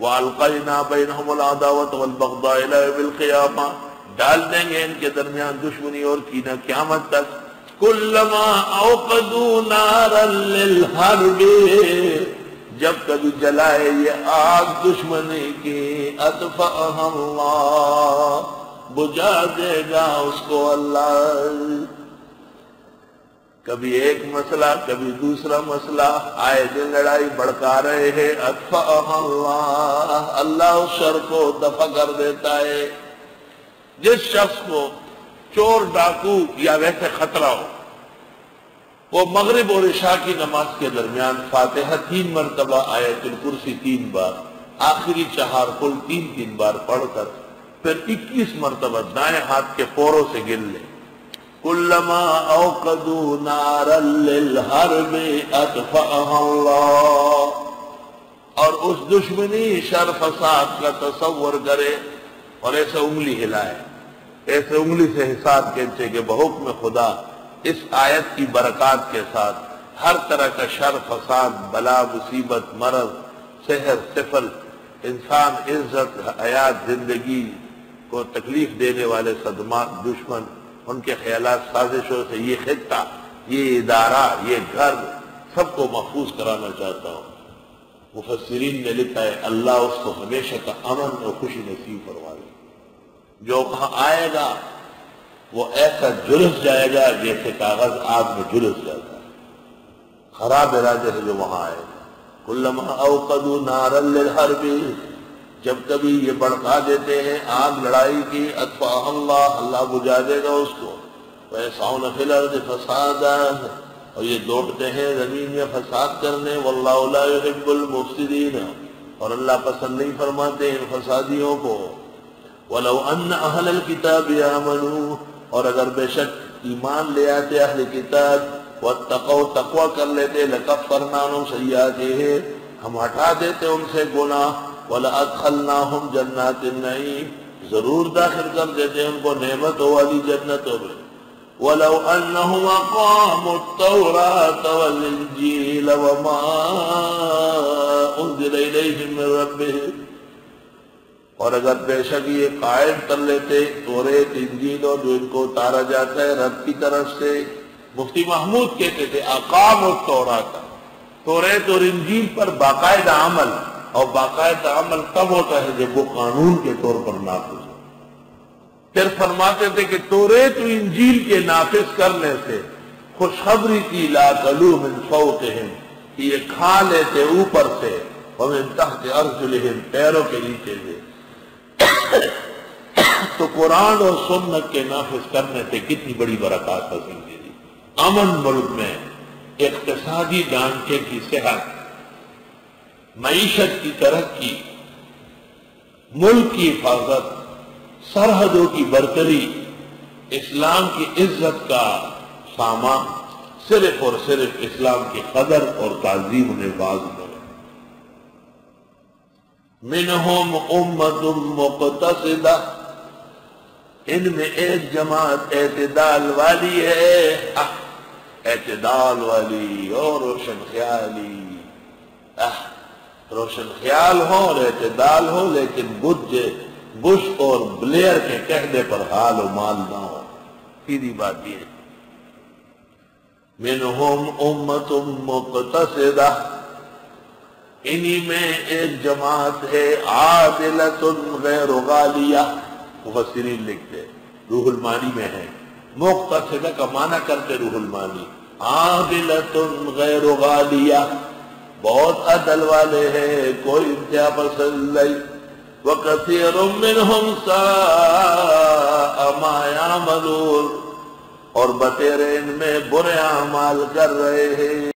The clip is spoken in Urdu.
وَأَلْقَيْنَا بَيْنَهُمُ الْعَدَاوَةَ وَالْبَغْضَاءَ إِلَىٰ يَوْمِ الْقِيَامَةِ، ڈال دیں گے ان کے درمیان دشمنی اور کینہ قیامت تک۔ كُلَّمَا أَوْقَدُوا نَارًا لِلْحَرْبِ، جب کبھی جلائے یہ آگ دشمنی کی، اطفأها اللہ، بجھا دے گا اس کو اللہ۔ کبھی ایک مسئلہ کبھی دوسرا مسئلہ، آئے دن لڑائی بڑھکا رہے ہیں، اطفأها اللہ، اللہ اس شر کو دفع کر دیتا ہے۔ جس شخص کو چور ڈاکو یا ویسے خطرہ ہو، وہ مغرب اور عشاء کی نماز کے درمیان فاتحہ 3 مرتبہ، آیت الکرسی 3 بار، آخری چہار قل 3 بار پڑھ کر پھر 21 مرتبہ دائیں ہاتھ کے پوروں سے گر لے۔ کلما اوقدوا نارا للحرب اطفأها اللہ، اور اس دشمنی شر فساد کا تصور کرے اور ایسے انگلی ہلائے، ایسے انگلی سے حساب کھینچے کہ بحکم خدا اس آیت کی برکات کے ساتھ ہر طرح کا شر فساد بلا مصیبت مرض سحر سفل انسان عزت حیات زندگی کو تکلیف دینے والے صدمات دشمن ان کے خیالات سازشوں سے یہ خطہ یہ ادارہ یہ گھر سب کو محفوظ کرانا چاہتا ہوں۔ مفسرین نے لکھا ہے اللہ اس کو ہمیشہ کا امن اور خوشی نصیب فرمائے، جو کہاں آئے گا وہ ایسا جلس جائے گا جیسے کاغذ آگ میں جلس جاتا ہے، خراب ارادے سے جو وہاں آئے گا۔ کلما اوقدوا نارا للحرب، جب کبھی یہ بڑھکا دیتے ہیں آگ لڑائی کی، اطفأها اللہ، اللہ بجھا دے گا اس کو۔ وَيَسْعَوْنَ فِي الْأَرْضِ فَسَادًا، اور یہ دوڑتے ہیں زمین میں فساد کرنے، وَاللَّهُ لَا يُحِبُّ الْمُفْسِدِينَ، اور اللہ پسند نہیں فرماتے ان فسادیوں کو۔ وَلَوْ أَنَّ أَهْلَ الْكِتَابِ آمَنُوا، اور اگر بے شک ایمان لے آتے اہل کتاب، وَاتَّقَوْا تقوی کر لیتے، لَكَفَّرْنَا عَنْهُمْ سَيِّئَاتِهِمْ، ہم ہٹا دیتے ان سے گناہ، وَلَأَدْخَلْنَاهُمْ جَنَّاتِ النَّعِيمِ، ضرور داخل کر دیتے ان کو نعمتوں والی جنتوں میں۔ وَلَوْ أَنَّهُمْ أَقَامُوا التَّوْرَاةَ وَالْإِنْجِيلَ وَمَا أُنزِلَ إِلَيْهِمْ مِنْ رَبِّهِمْ، اور اگر بے شک یہ قائم کر لیتے توریت انجیل اور جو ان کو اتارا جاتا ہے رب کی طرف سے۔ مفتی محمود کہتے تھے اقام التوراۃ، توریت اور انجیل پر باقاعدہ عمل، اور باقاعدہ عمل تب ہوتا ہے جب وہ قانون کے طور پر نافذ ہو۔ پھر فرماتے تھے کہ توریت و انجیل کے نافذ کرنے سے خوشخبری کی لاکلوا من فوقہم، کہ یہ کھا لیتے اوپر سے، ومن تحت ارجلہم، پیروں کے نیچے سے۔ تو قرآن اور سنت کے نافذ کرنے سے کتنی بڑی برکات حاصل کی۔ امن ملک میں اقتصادی ڈھانچے کی صحت، معیشت کی ترقی، ملک کی حفاظت، سرحدوں کی برتری، اسلام کی عزت کا سامان صرف اور صرف اسلام کی قدر اور تعظیم و نواز میں۔ منہم امت مقتصدہ، ان میں ایک جماعت اعتدال والی ہے، اعتدال والی اور روشن خیالی، روشن خیال ہو اور اعتدال ہو، لیکن بش اور بلیئر کے کہنے پر حال و مال نہ ہو، سیدھی بات یہ ہے۔ منہم امت مقتصدہ، انہی میں ایک جماعت ہے عادلۃ غیر غالیہ، مفسرین لکھتے روح المانی میں ہے، مقتصدہ کا معنی کرتے روح المانی، عادلۃ غیر غالیہ، بہت عدل والے ہیں، کوئی انتہا پسند نہیں۔ وَكَثِيرٌ مِّنْهُمْ سَاءَ مَا يَعْمَلُونَ، اور بتیرے ان میں برے اعمال کر رہے ہیں۔